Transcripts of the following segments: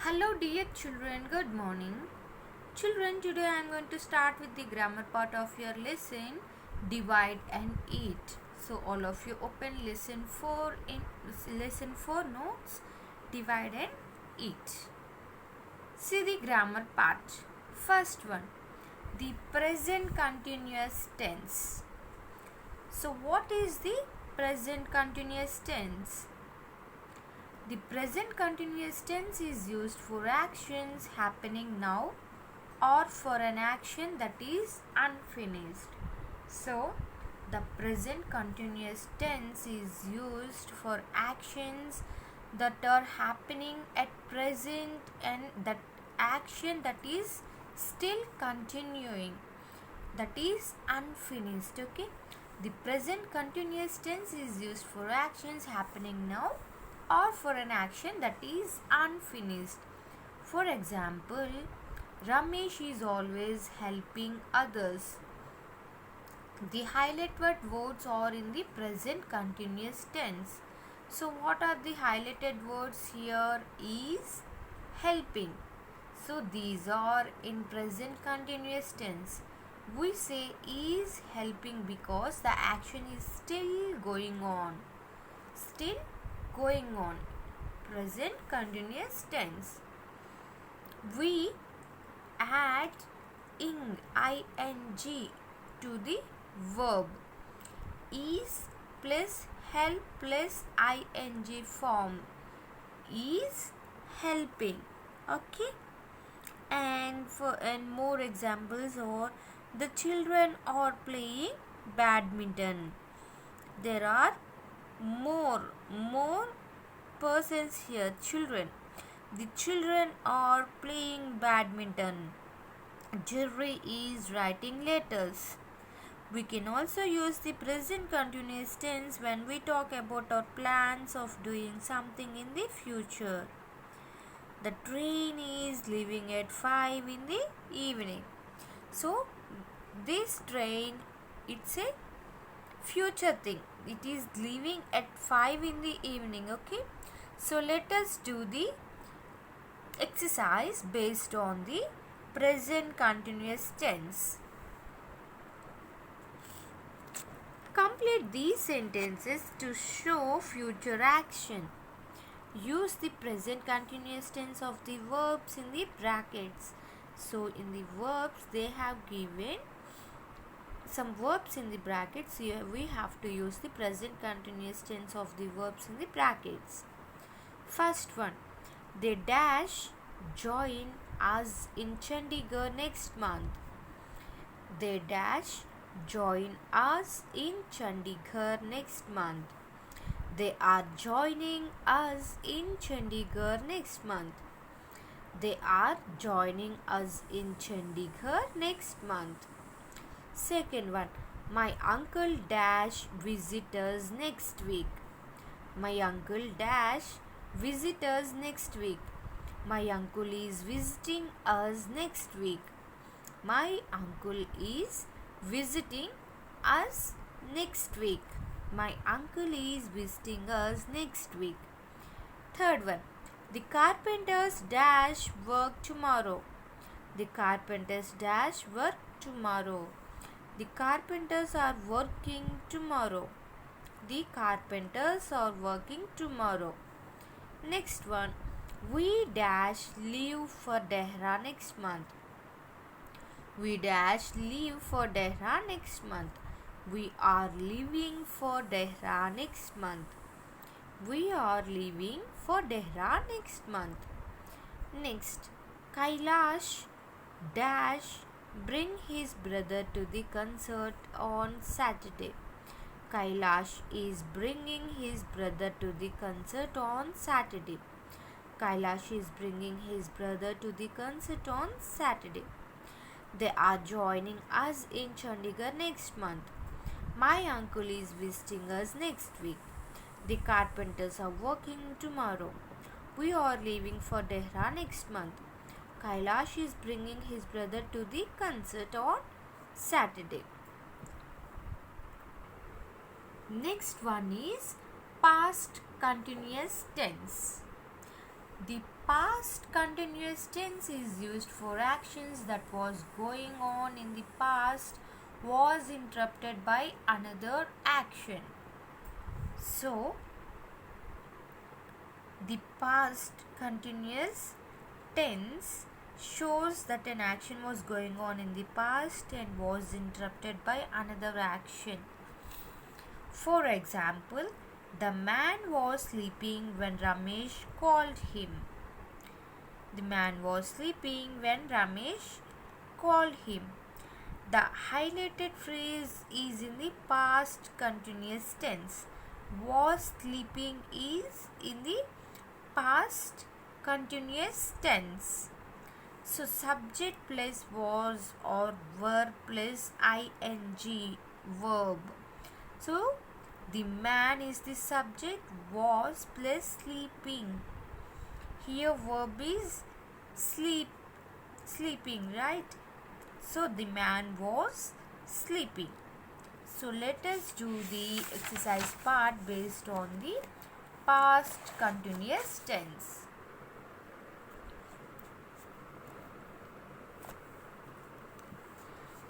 Hello dear children, good morning. Children, today I am going to start with the grammar part of your lesson, divide and eat. So all of you open lesson 4 notes, divide and eat. See the grammar part. First one, the present continuous tense. So what is the present continuous tense? The present continuous tense is used for actions happening now or for an action that is unfinished. So, the present continuous tense is used for actions that are happening at present and that action that is still continuing, that is unfinished. Okay, the present continuous tense is used for actions happening now or for an action that is unfinished. For example, Ramesh is always helping others. The highlighted words are in the present continuous tense. So what are the highlighted words here? Is, helping. So these are in present continuous tense. We say is helping because the action is still going on. Still going on. Present continuous tense. We add ing to the verb. Is plus help plus ing form. Is helping. Okay. And more examples are the children are playing badminton. There are more persons here, children. The children are playing badminton. Jerry is writing letters. We can also use the present continuous tense when we talk about our plans of doing something in the future. The train is leaving at 5 in the evening. So, this train, it's a future thing. It is leaving at 5 in the evening. Okay. So, let us do the exercise based on the present continuous tense. Complete these sentences to show future action. Use the present continuous tense of the verbs in the brackets. So in the verbs they have given some verbs in the brackets. Here we have to use the present continuous tense of the verbs in the brackets. First one, they dash join us in Chandigarh next month. They dash join us in Chandigarh next month. They are joining us in Chandigarh next month. They are joining us in Chandigarh next month. Second one, my uncle dash visit us next week. My uncle dash visit us next week. My uncle is visiting us next week. My uncle is visiting us next week. My uncle is visiting us next week. Third one, the carpenters dash work tomorrow. The carpenters dash work tomorrow. The carpenters are working tomorrow. The carpenters are working tomorrow. Next one, we dash leave for Dehra next month. We dash leave for Dehra next month. We are leaving for Dehra next month. We are leaving for Dehra next month. Next, Kailash dash bring his brother to the concert on Saturday. Kailash is bringing his brother to the concert on Saturday. Kailash is bringing his brother to the concert on Saturday. They are joining us in Chandigarh next month. My uncle is visiting us next week. The carpenters are working tomorrow. We are leaving for Dehra next month. Kailash is bringing his brother to the concert on Saturday. Next one is past continuous tense. The Past continuous tense is used for actions that was going on in the past was interrupted by another action. So, the past continuous tense shows that an action was going on in the past and was interrupted by another action. For example, the man was sleeping when Ramesh called him. The man was sleeping when Ramesh called him. The highlighted phrase is in the past continuous tense. Was sleeping is in the past continuous tense. So subject plus was or verb plus ing verb. So the man is the subject, was plus sleeping. Here verb is sleeping, right? So the man was sleeping. So let us do the exercise part based on the past continuous tense.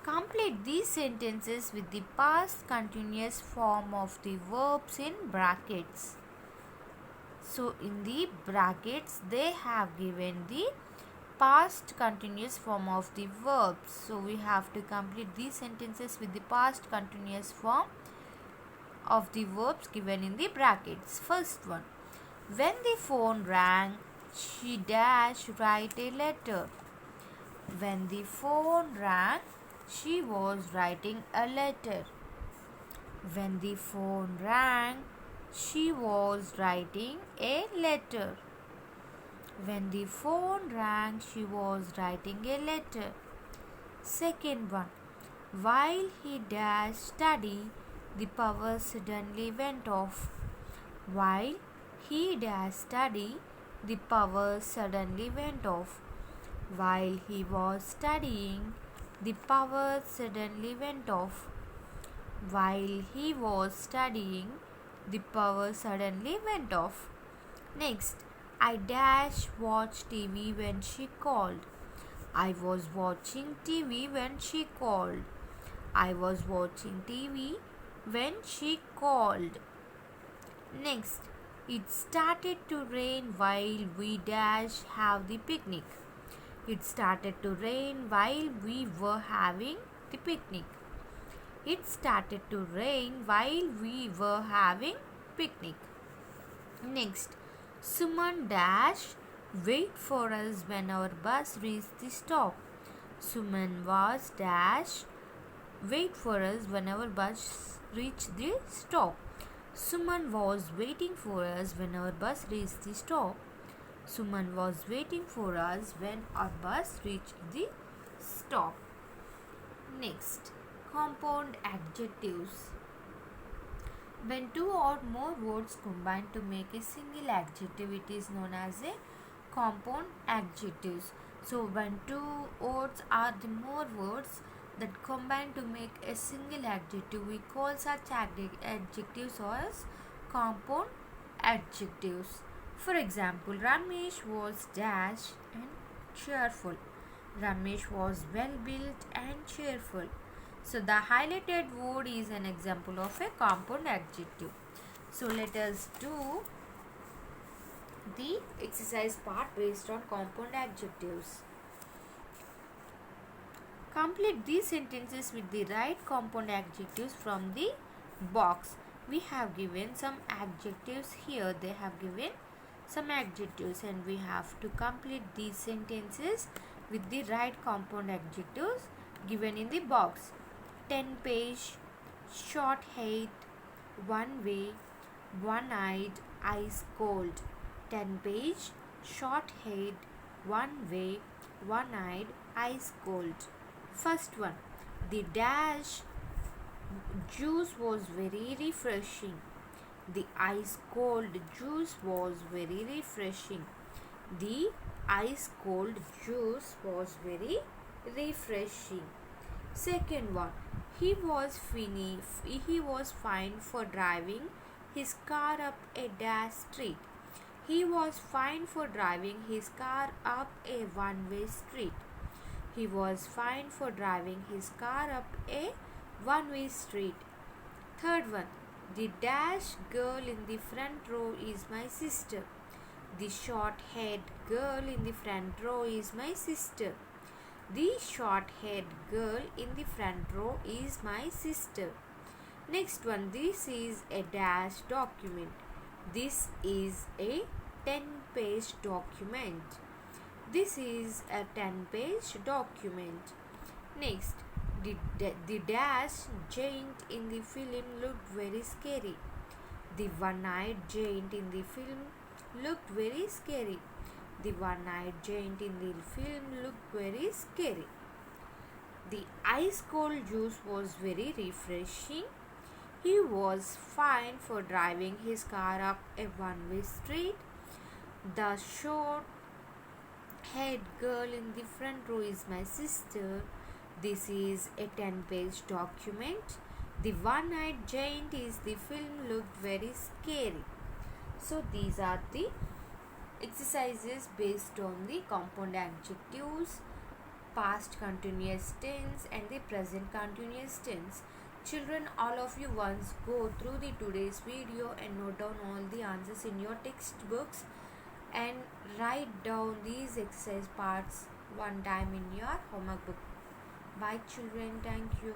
Complete these sentences with the past continuous form of the verbs in brackets. So in the brackets they have given the past continuous form of the verbs. So we have to complete these sentences with the past continuous form of the verbs given in the brackets. First one. When the phone rang, she dash write a letter. When the phone rang, she was writing a letter. When the phone rang, she was writing a letter. When the phone rang, she was writing a letter. Second one. While he dashed study, the power suddenly went off. While he dashed study, the power suddenly went off. While he was studying, the power suddenly went off. While he was studying, the power suddenly went off. Next, I dash watch TV when she called. I was watching TV when she called. I was watching TV when she called. Next, it started to rain while we dash have the picnic. It started to rain while we were having the picnic. It started to rain while we were having picnic. Next, Suman dash wait for us when our bus reached the stop. Suman was dash wait for us when our bus reached the stop. Suman was waiting for us when our bus reached the stop. Suman was waiting for us when our bus reached the stop. Next, compound adjectives. When two or more words combine to make a single adjective, it is known as a compound adjectives. So when two words are the more words that combine to make a single adjective, we call such adjectives as compound adjectives. For example, Ramesh was dash and cheerful. Ramesh was well built and cheerful. So the highlighted word is an example of a compound adjective. So let us do the exercise part based on compound adjectives. Complete these sentences with the right compound adjectives from the box. We have given some adjectives here. They have given some adjectives and we have to complete these sentences with the right compound adjectives given in the box. 10 page, short height, one way, one-eyed, ice cold. 10 page, short height, one way, one-eyed, ice cold. First one, the dash juice was very refreshing. The ice cold juice was very refreshing. The ice cold juice was very refreshing. Second one, he was fine for driving his car up a dash street. He was fined for driving his car up a one-way street. He was fined for driving his car up a one-way street. Third one. The dash girl in the front row is my sister. The short-haired girl in the front row is my sister. The short-haired girl in the front row is my sister. Next one. This is a dash document. This is a 10-page document. This is a 10-page document. Next, the dash giant in the film looked very scary. The one-eyed giant in the film looked very scary. The one-eyed giant in the film looked very scary. The ice-cold juice was very refreshing. He was fined for driving his car up a one-way street. The short-haired girl in the front row is my sister. This is a 10-page document. The one-eyed giant is the film looked very scary. So these are the exercises based on the compound adjectives, past continuous tense and the present continuous tense. Children, all of you once go through the today's video and note down all the answers in your textbooks and write down these exercise parts one time in your homework book. Bye children, thank you.